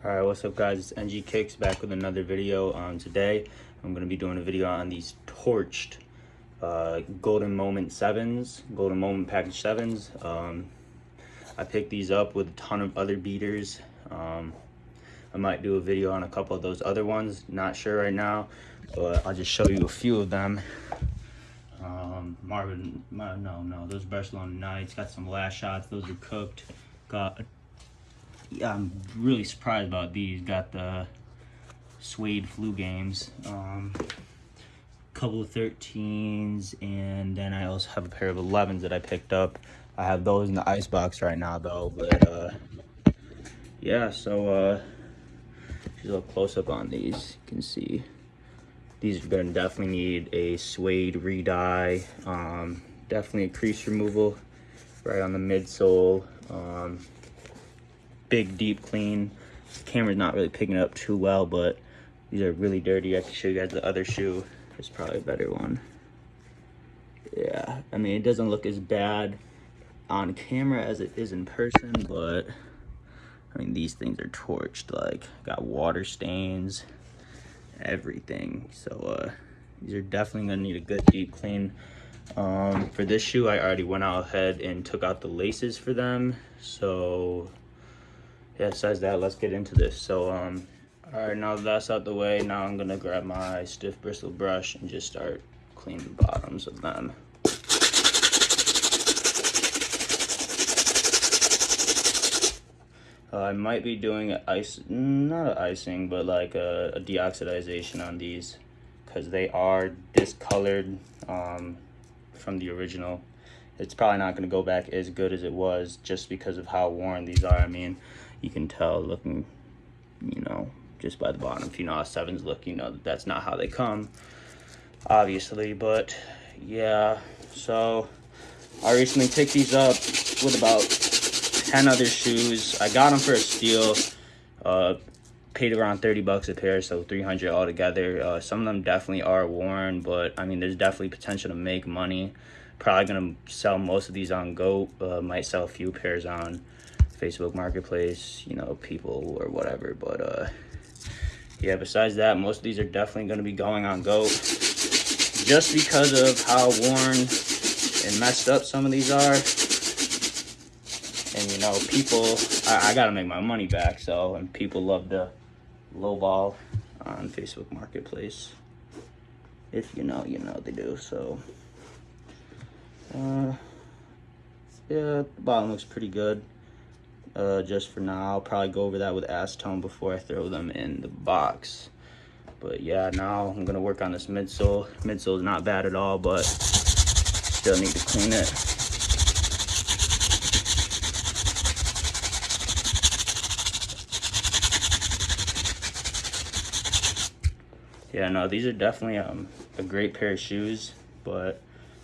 Alright, what's up guys, it's NG Kicks back with another video. Today I'm going to be doing a video on these torched Golden Moment 7s, Golden Moment Package 7s. I picked these up with a ton of other beaters. I might do a video on a couple of those other ones, not sure right now, but I'll just show you a few of them. Those Barcelona Knights, got some last shots, those are cooked. Yeah, I'm really surprised about these. Got the suede flu games, couple of 13s, and then I also have a pair of 11s that I picked up. I have those in the ice box right now though, but yeah, so just a little close up on these. You can see these are gonna definitely need a suede redye, definitely a crease removal right on the midsole. Big deep clean. The camera's not really picking it up too well, but these are really dirty. I can show you guys the other shoe. It's probably a better one. Yeah, I mean, it doesn't look as bad on camera as it is in person, but I mean, these things are torched, like got water stains, everything. So these are definitely gonna need a good deep clean. For this shoe, I already went out ahead and took out the laces for them, so yeah, besides that, let's get into this. So all right, now that's out the way, now I'm gonna grab my stiff bristle brush and just start cleaning the bottoms of them. I might be doing not an icing, but like a deoxidization on these, because they are discolored from the original. It's probably not going to go back as good as it was just because of how worn these are. I mean, you can tell looking, you know, just by the bottom. If you know how 7s look, you know that that's not how they come, obviously. But yeah, so I recently picked these up with about 10 other shoes. I got them for a steal. Paid around 30 bucks a pair, so 300 altogether. Some of them definitely are worn, but I mean, there's definitely potential to make money. Probably gonna sell most of these on GOAT. Might sell a few pairs on Facebook Marketplace, you know, people or whatever. But yeah, besides that, most of these are definitely gonna be going on GOAT, just because of how worn and messed up some of these are. And you know, people, I gotta make my money back, so, and people love to lowball on Facebook Marketplace. If you know, you know they do. So yeah, the bottom looks pretty good. Just for now, I'll probably go over that with acetone before I throw them in the box. But yeah, now I'm gonna work on this midsole. Midsole is not bad at all, but still need to clean it. Yeah, no, these are definitely a great pair of shoes, but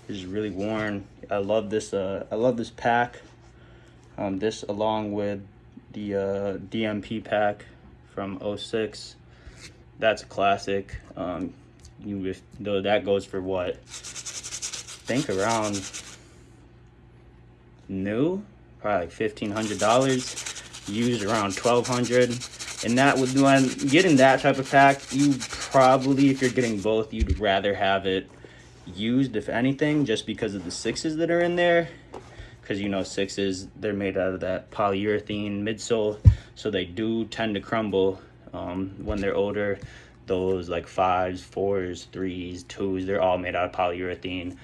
this is really worn. I love this pack. This along with the GMP pack from 06. That's a classic. Though that goes for what? I think around new, probably like $1,500. Used around $1,200. And that would, when getting that type of pack, you probably, if you're getting both, you'd rather have it used, if anything, just because of the 6s that are in there. Because you know, 6s, they're made out of that polyurethane midsole, so they do tend to crumble when they're older. Those like 5s, 4s, 3s, 2s, they're all made out of polyurethane.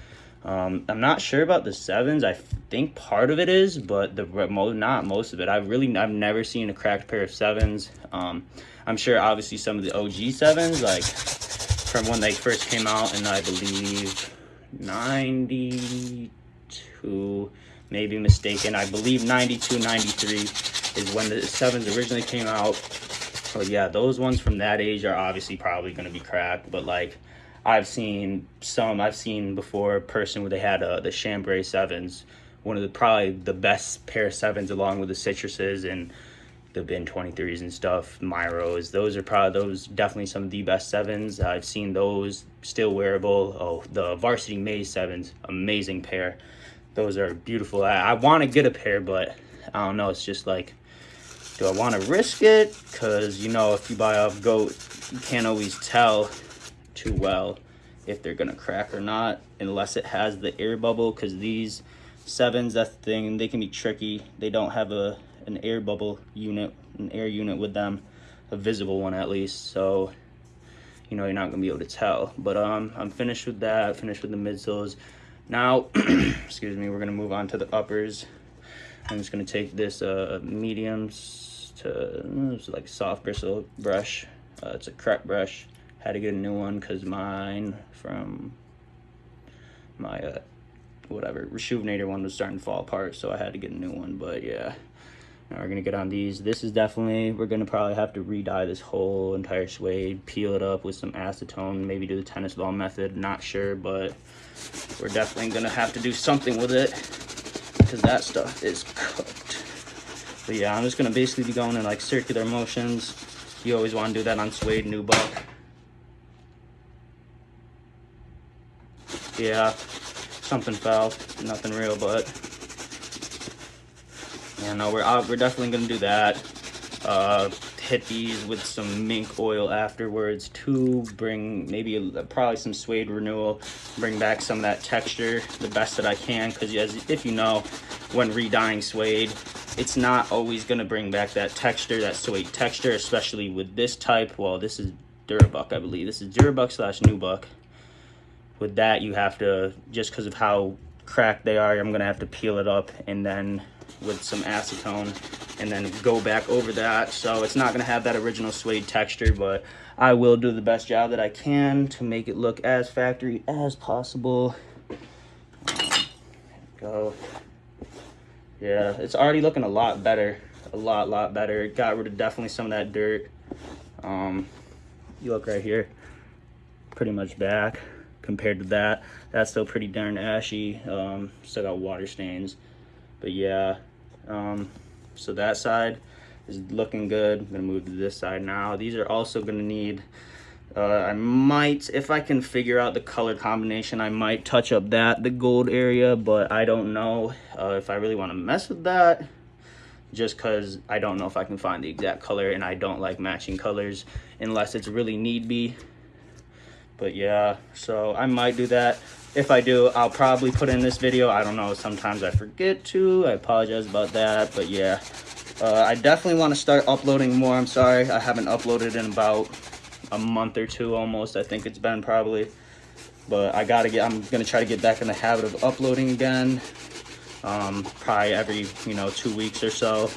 I'm not sure about the 7s. I think part of it is, but not most of it. I've never seen a cracked pair of 7s. I'm sure obviously some of the OG 7s, like from when they first came out, and I believe 92, maybe mistaken, I believe 92, 93 is when the 7s originally came out. But yeah, those ones from that age are obviously probably going to be cracked. But like, I've seen before a person where they had the chambray 7s, one of probably the best pair of 7s, along with the citruses and the bin 23s and stuff, Myros. Those are definitely some of the best 7s. I've seen those still wearable. Oh, the Varsity Maze 7s, amazing pair. Those are beautiful. I want to get a pair, but I don't know, it's just like Do I want to risk it? Because, you know, if you buy off goat, you can't always tell too well if they're gonna crack or not unless it has the air bubble, because these 7s, that's the thing, they can be tricky. They don't have an air bubble unit, an air unit with them, a visible one at least, so you know you're not gonna be able to tell. But I'm finished with that, finished with the midsoles. Now excuse me, we're gonna move on to the uppers. I'm just gonna take this mediums to, it's like soft bristle brush. It's a crep brush. Had to get a new one because mine from my whatever rejuvenator one was starting to fall apart, so I had to get a new one. But yeah, now we're gonna get on these. This is definitely, we're gonna probably have to re-dye this whole entire suede, peel it up with some acetone, maybe do the tennis ball method, not sure, but we're definitely gonna have to do something with it because that stuff is cooked. But yeah, I'm just gonna basically be going in like circular motions. You always want to do that on suede nubuck. Yeah, something fell, nothing real, but yeah, no, we're definitely gonna do that. Hit these with some mink oil afterwards to bring maybe probably some suede renewal, bring back some of that texture the best that I can, because if you know, when re-dyeing suede, it's not always gonna bring back that texture, that suede texture, especially with this type. Well, this is Durabuck, I believe. This is Durabuck / nubuck. With that, you have to, just because of how cracked they are, I'm gonna have to peel it up and then with some acetone and then go back over that. So it's not gonna have that original suede texture, but I will do the best job that I can to make it look as factory as possible. Go. Yeah, it's already looking a lot better, a lot better. It got rid of definitely some of that dirt. You look right here, pretty much back. Compared to that, that's still pretty darn ashy. Still got water stains, but yeah. So that side is looking good. I'm gonna move to this side now. These are also gonna need, I might, if I can figure out the color combination, I might touch up the gold area, but I don't know if I really want to mess with that, just because I don't know if I can find the exact color, and I don't like matching colors unless it's really need be. But yeah, so I might do that. If I do, I'll probably put in this video. I don't know, sometimes I forget to. I apologize about that, but yeah. I definitely want to start uploading more. I'm sorry, I haven't uploaded in about a month or two almost. I think it's been probably. But I'm gonna try to get back in the habit of uploading again. Probably every, 2 weeks or so.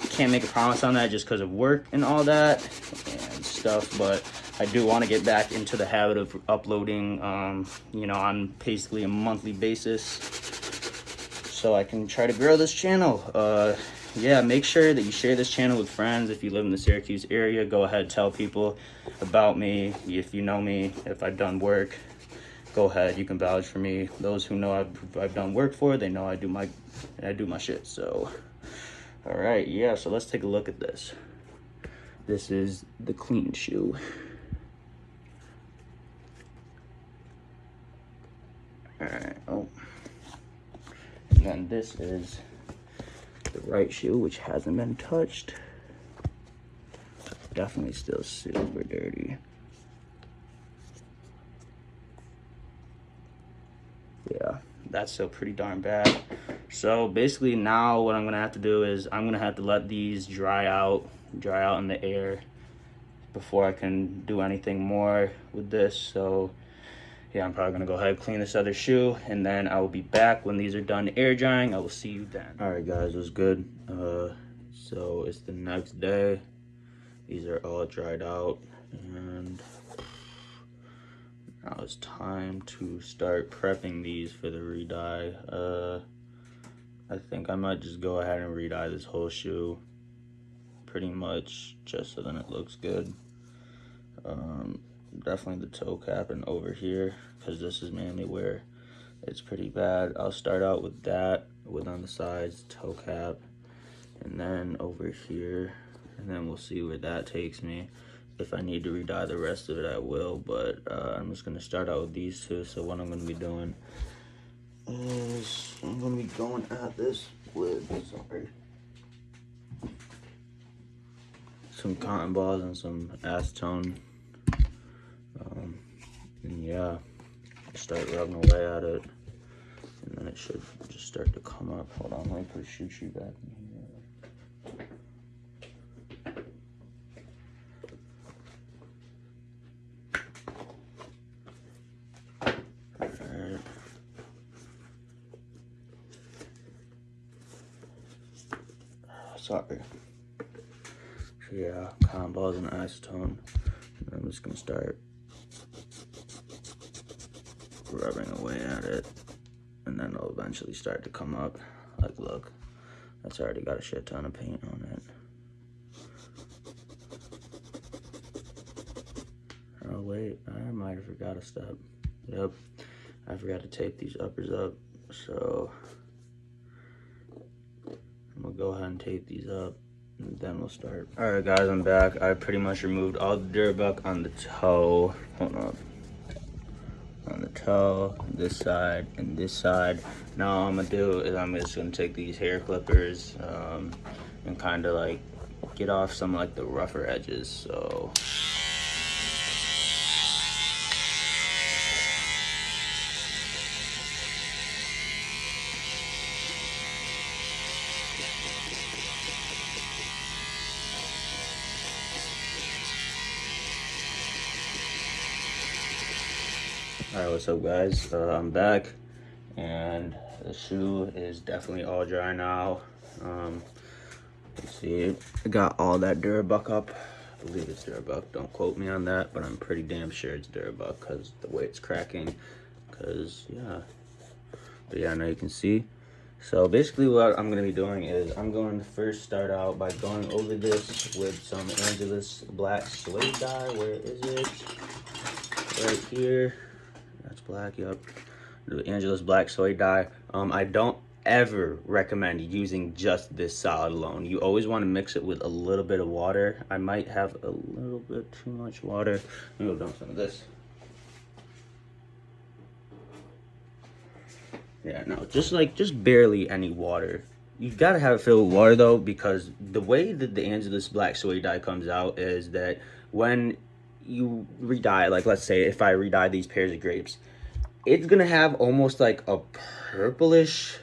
Can't make a promise on that just because of work and all that and stuff, but I do want to get back into the habit of uploading, on basically a monthly basis, so I can try to grow this channel. Yeah, make sure that you share this channel with friends. If you live in the Syracuse area, go ahead, tell people about me. If you know me, if I've done work, go ahead, you can vouch for me. Those who know I've done work for, they know I do my shit. So, all right, yeah. So let's take a look at this. This is the clean shoe. All right. Oh, and then this is the right shoe, which hasn't been touched. Definitely still super dirty. Yeah, that's still pretty darn bad. So basically now what I'm gonna have to do is I'm gonna have to let these dry out in the air before I can do anything more with this. So yeah, I'm probably gonna go ahead and clean this other shoe, and then I will be back when these are done air drying. I will see you then. All right, guys, it was good. So it's the next day. These are all dried out, and now it's time to start prepping these for the re-dye. I think I might just go ahead and re-dye this whole shoe, pretty much, just so then it looks good. Definitely the toe cap and over here, because this is mainly where it's pretty bad. I'll start out with that, with on the sides, toe cap, and then over here, and then we'll see where that takes me. If I need to re-dye the rest of it, I will, but I'm just gonna start out with these two. So what I'm gonna be doing is I'm gonna be going at this with, sorry, some cotton balls and some acetone. And yeah, start rubbing away at it, and then it should just start to come up. Hold on, let me put a shoe tree back in here. Alright. Sorry. So yeah, cotton balls and acetone. And I'm just gonna start rubbing away at it, and then it'll eventually start to come up. Like, look, that's already got a shit ton of paint on it. Oh wait, I might have forgot a step. Yep, I forgot to tape these uppers up, so I'm gonna go ahead and tape these up, and then we'll start. All right, guys, I'm back. I pretty much removed all the Durbuck on the toe. Hold up. On the toe, this side, and this side. Now all I'm gonna do is I'm just gonna take these hair clippers and kind of like get off some like the rougher edges. So all right, what's up, guys? I'm back, and the shoe is definitely all dry now. Let's see, I got all that Durbuck up. I believe it's Durbuck, don't quote me on that, but I'm pretty damn sure it's Durbuck because the way it's cracking, because yeah. But yeah, now you can see. So basically what I'm gonna be doing is I'm going to first start out by going over this with some Angelus black suede dye. Where is it? Right here. That's black, yep. The Angelus black suede dye. I don't ever recommend using just this solid alone. You always want to mix it with a little bit of water. I might have a little bit too much water. Let me go dump some of this. Yeah, no, just barely any water. You gotta have it filled with water though, because the way that the Angelus black suede dye comes out is that when you redye, like let's say if I redye these pairs of grapes, it's gonna have almost like a purplish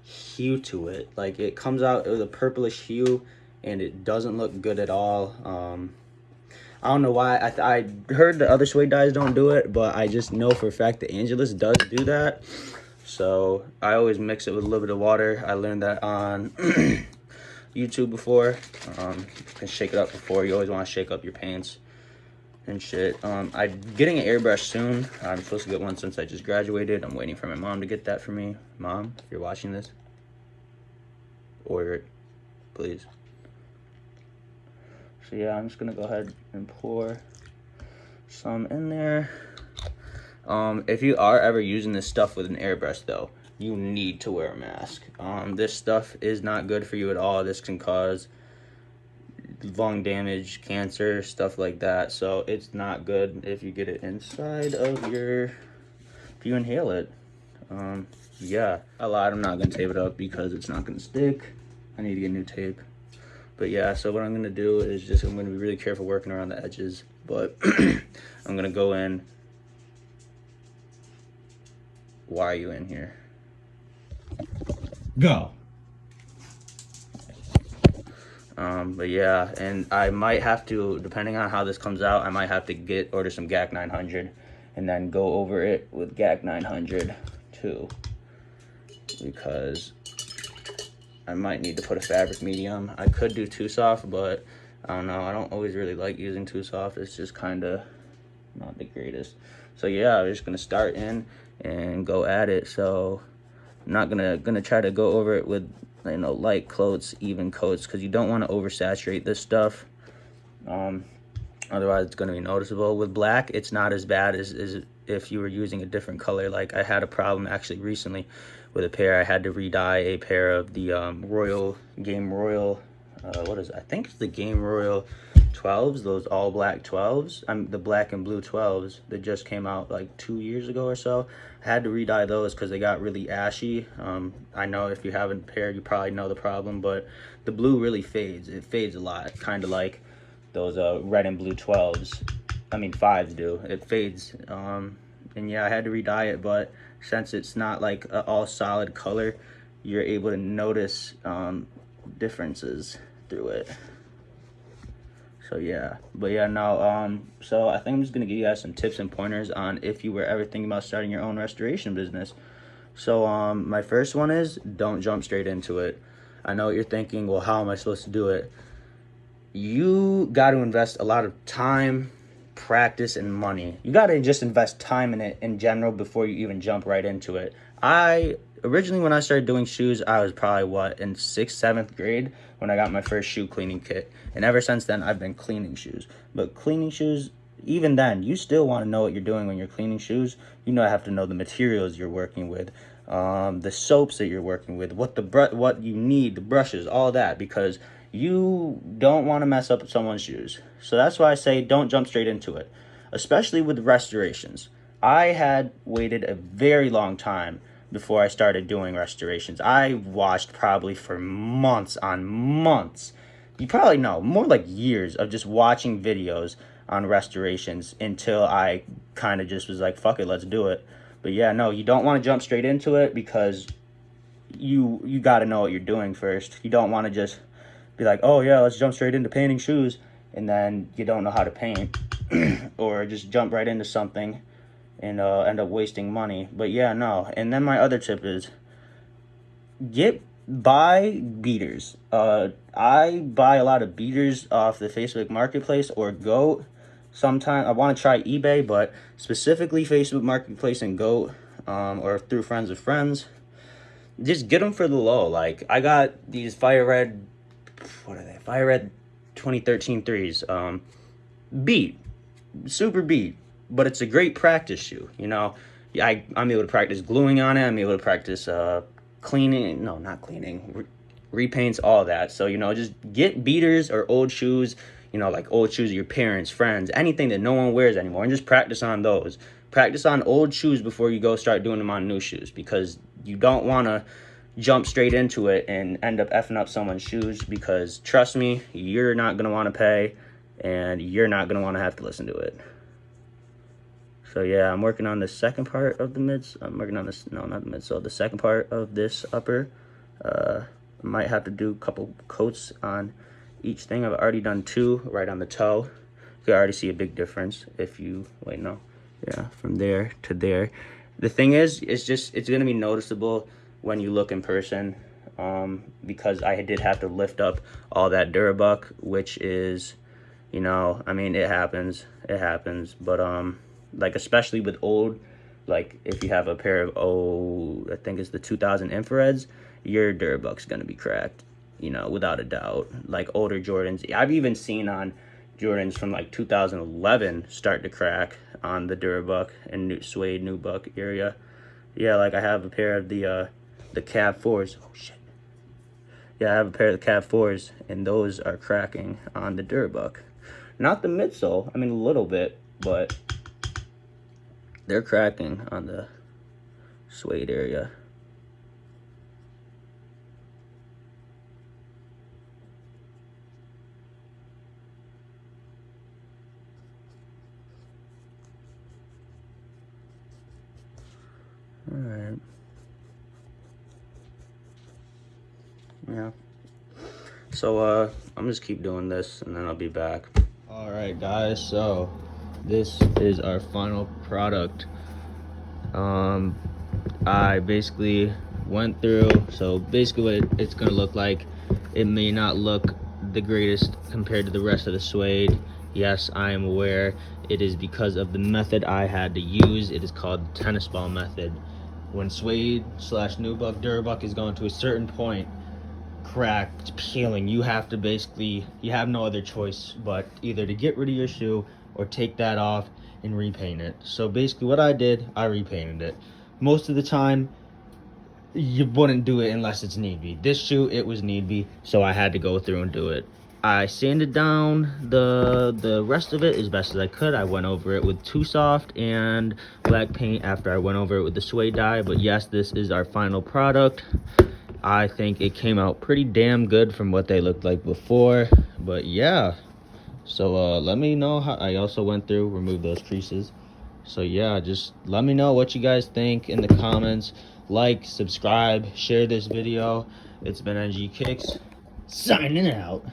hue to it. Like it comes out with a purplish hue, and it doesn't look good at all. I don't know why. I heard the other suede dyes don't do it, but I just know for a fact that Angelus does do that. So I always mix it with a little bit of water. I learned that on YouTube before. You can shake it up before. You always want to shake up your paints and shit. I'm getting an airbrush soon. I'm supposed to get one since I just graduated. I'm waiting for my mom to get that for me. Mom, if you're watching this, order it, please. So yeah, I'm just gonna go ahead and pour some in there. If you are ever using this stuff with an airbrush though, you need to wear a mask. This stuff is not good for you at all. This can cause lung damage, cancer, stuff like that. So it's not good if you get it inside of if you inhale it. Yeah, I lied, I'm not gonna tape it up because it's not gonna stick. I need to get new tape. But yeah, so what I'm gonna do is I'm gonna be really careful working around the edges, but I'm gonna go in. Why are you in here? Go. But yeah, and I might have to, depending on how this comes out, I might have to order some GAC 900 and then go over it with GAC 900 too, because I might need to put a fabric medium. I could do too soft, but I don't know. I don't always really like using too soft. It's just kind of not the greatest. So yeah, I'm just gonna start in and go at it. So I'm not gonna try to go over it with, you know, light coats, even coats, because you don't want to oversaturate this stuff. Otherwise it's going to be noticeable. With black, it's not as bad as if you were using a different color. Like I had a problem actually recently with a pair. I had to redye a pair of the Game Royal what is it? I think it's the Game Royal 12s, those all black 12s. The black and blue 12s that just came out like 2 years ago or so. I had to re-dye those because they got really ashy. I know if you haven't paired, you probably know the problem, but the blue really fades. It fades a lot, kind of like those red and blue 12s. I mean 5s do. It fades. And yeah, I had to re-dye it, but since it's not like a all solid color, you're able to notice differences through it. So yeah, but yeah, no, so I think I'm just gonna give you guys some tips and pointers on if you were ever thinking about starting your own restoration business. So my first one is don't jump straight into it. I know what you're thinking, well, how am I supposed to do it? You got to invest a lot of time, practice, and money. You got to just invest time in it in general before you even jump right into it. Originally, when I started doing shoes, I was probably in 6th, 7th grade when I got my first shoe cleaning kit. And ever since then, I've been cleaning shoes. But cleaning shoes, even then, you still want to know what you're doing when you're cleaning shoes. You have to know the materials you're working with, the soaps that you're working with, what you need, the brushes, all that, because you don't want to mess up someone's shoes. So that's why I say don't jump straight into it, especially with restorations. I had waited a very long time before I started doing restorations. I watched probably for months on months. You probably know, more like years of just watching videos on restorations until I kind of just was like, fuck it, let's do it. But yeah, no, you don't want to jump straight into it because you got to know what you're doing first. You don't want to just be like, oh yeah, let's jump straight into painting shoes, and then you don't know how to paint, or just jump right into something and end up wasting money. But yeah, no. And then my other tip is buy beaters. I buy a lot of beaters off the Facebook Marketplace or Goat. Sometimes I want to try eBay, but specifically Facebook Marketplace and Goat, or through friends of friends. Just get them for the low. Like I got these Fire Red 2013 threes. Beat, super beat, but it's a great practice shoe. I'm able to practice gluing on it. I'm able to practice cleaning. No, not cleaning. Repaints, all that. So just get beaters or old shoes. Like old shoes of your parents, friends, anything that no one wears anymore, and just practice on those. Practice on old shoes before you go start doing them on new shoes, because you don't want to jump straight into it and end up effing up someone's shoes, because trust me, you're not going to want to pay, and you're not going to want to have to listen to it. So yeah, I'm working on the second part of the mids. I'm working on this, no, not the midsole, the second part of this upper. I might have to do a couple coats on each thing. I've already done 2 right on the toe. You can already see a big difference if you, wait, no. Yeah, from there to there. The thing is, it's going to be noticeable when you look in person, because I did have to lift up all that Durabuck, which is, I mean, it happens, but like especially with old, like if you have a pair of I think it's the 2000 infrareds, your Durabuck's gonna be cracked, without a doubt. Like older Jordans, I've even seen on Jordans from like 2011 start to crack on the Durabuck and suede nubuck area. Yeah, like I have a pair of the Cab 4s. Oh shit. Yeah, I have a pair of the Cab 4s, and those are cracking on the Durabuck. Not the midsole, I mean a little bit, but they're cracking on the suede area. All right. Yeah. So I'm just keep doing this, and then I'll be back. All right, guys. So this is our final product. I basically went through. So basically, what it's gonna look like. It may not look the greatest compared to the rest of the suede. Yes, I am aware. It is because of the method I had to use. It is called the tennis ball method. When suede / nubuck Durabuck is going to a certain point, cracked, peeling, you have no other choice but either to get rid of your shoe or take that off and repaint it. So basically what I did, I repainted it. Most of the time, you wouldn't do it unless it's need be. This shoe, it was need be, so I had to go through and do it. I sanded down the rest of it as best as I could. I went over it with Too Soft and black paint after I went over it with the suede dye. But yes, this is our final product. I think it came out pretty damn good from what they looked like before. But yeah, so let me know how. I also went through, removed those creases. So yeah, just let me know what you guys think in the comments. Like, subscribe, share this video. It's been NG Kicks, signing out.